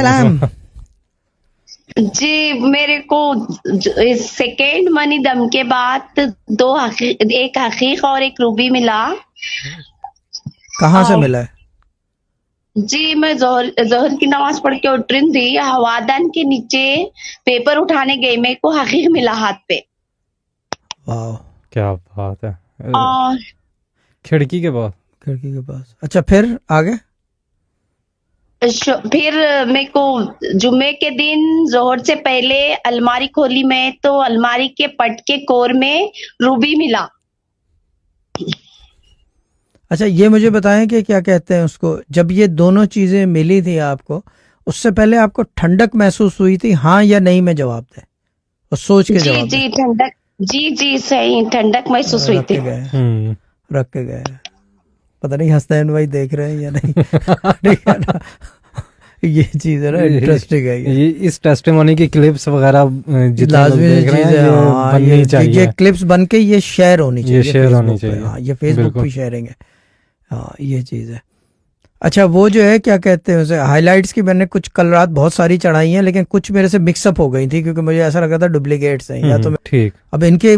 सलाम। जी, मेरे को सेकेंड मनी दम के बाद एक हकीक और एक रूबी मिला। कहाँ से और मिला है? जी, मैं जोहर की नमाज पढ़ के उठ रही थी, हवादान के नीचे पेपर उठाने गई, मेरे को हकीक मिला हाथ पे। वाह, क्या बात है। और खिड़की के पास। खिड़की के पास। अच्छा, फिर आगे? फिर मेरे को जुम्मे के दिन जोहर से पहले अलमारी खोली मैं, तो अलमारी के पट के कोर में रूबी मिला। अच्छा, ये मुझे बताएं कि क्या कहते हैं उसको, जब ये दोनों चीजें मिली थी आपको, उससे पहले आपको ठंडक महसूस हुई थी, हाँ या नहीं में जवाब दें और सोच के जी जवाब दें। जी ठंडक, जी जी सही, ठंडक महसूस हुई रख थी। के गए, रख के गए। पता नहीं हसनैन भाई देख रहे हैं या नहीं। ठीक है ना, ये चीज है ना, इंटरेस्टिंग है ये इस टेस्टिमोनी की क्लिप्स वगैरह जितने लोग लाजमी देख रहे चीज हैं है। ये हाँ, बननी चाहिए। ये क्लिप्स बन के ये शेयर होनी चाहिए, ये शेयर होनी फेसबुक पे। चाहिए। हाँ, ये फेसबुक बिल्कुल। पे शेयरिंग है। हाँ, ये चीज है। अच्छा, वो जो है क्या कहते हैं उसे, हाइलाइट्स की मैंने कुछ कल रात बहुत सारी चढ़ाई हैं, लेकिन कुछ मेरे से मिक्सअप हो गई थी, क्योंकि मुझे ऐसा लगा था डुप्लीकेट्स हैं या तो ठीक। अब इनके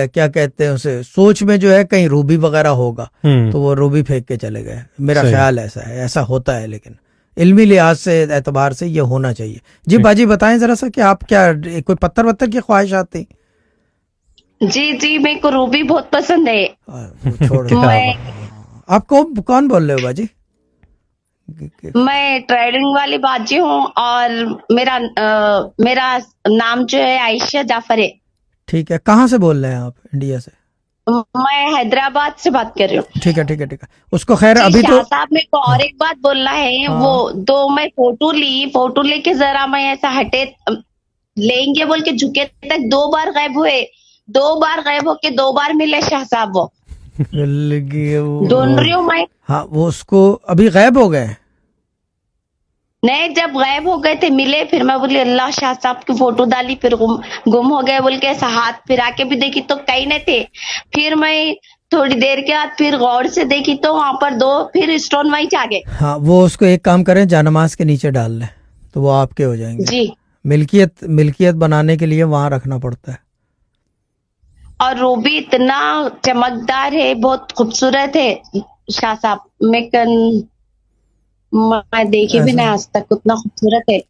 क्या कहते हैं उसे, सोच में जो है कहीं रूबी वगैरह होगा, तो वो रूबी फेंक के चले गए। मेरा सही। ख्याल ऐसा है, ऐसा होता है, लेकिन इल्मी लिहाज से एतबार से ये होना चाहिए। जी बाजी, बताएं जरा सा कि आप क्या कोई पत्थर वत्थर की ख्वाहिशात थी? जी जी, मेरे को रूबी बहुत पसंद है। वो छोड़ क्या मैं आप कौन बोल रहे हो बाजी? मैं ट्रेडिंग वाली बाजी हूँ, और मेरा नाम जो है आयशा जाफर है। ठीक है, कहाँ से बोल रहे हैं आप? इंडिया से? मैं हैदराबाद से बात कर रही हूँ। ठीक है, ठीक है, ठीक है। उसको खैर जी अभी शाह तो साहब, मेरे को और एक बात बोलना है। हाँ। वो दो मैं फोटो लेके जरा मैं ऐसा हटे लेंगे बोल के झुके तक 2 बार गायब हुए, 2 बार गायब होके 2 बार मिले शाह साहब। वो ढूंढ रही हूँ मैं। हाँ, वो उसको अभी गायब हो गए। नहीं, जब गायब हो गए थे मिले, फिर मैं बोली अल्लाह, शाह साहब की फोटो डाली, फिर गुम हो गए बोल के ऐसा हाथ फिरा के भी देखी तो कहीं नहीं थे। फिर मैं थोड़ी देर के बाद फिर गौर से देखी तो वहां पर 2 फिर स्टोन वाइट आ गए। हाँ, वो उसको एक काम करें, जानमाज के नीचे डाल लें तो वो आपके हो जाएंगे। जी। मिल्कियत बनाने के लिए वहां रखना पड़ता है। और रूबी इतना चमकदार है, बहुत खूबसूरत है शाह साहब। मैं देखी भी नहीं आज तक, उतना खूबसूरत है।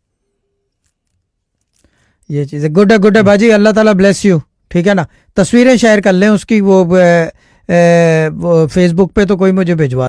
ये चीज है। गुड है बाजी, अल्लाह ताला ब्लेस यू। ठीक है ना, तस्वीरें शेयर कर लें उसकी, वो फेसबुक पे तो कोई मुझे भिजवा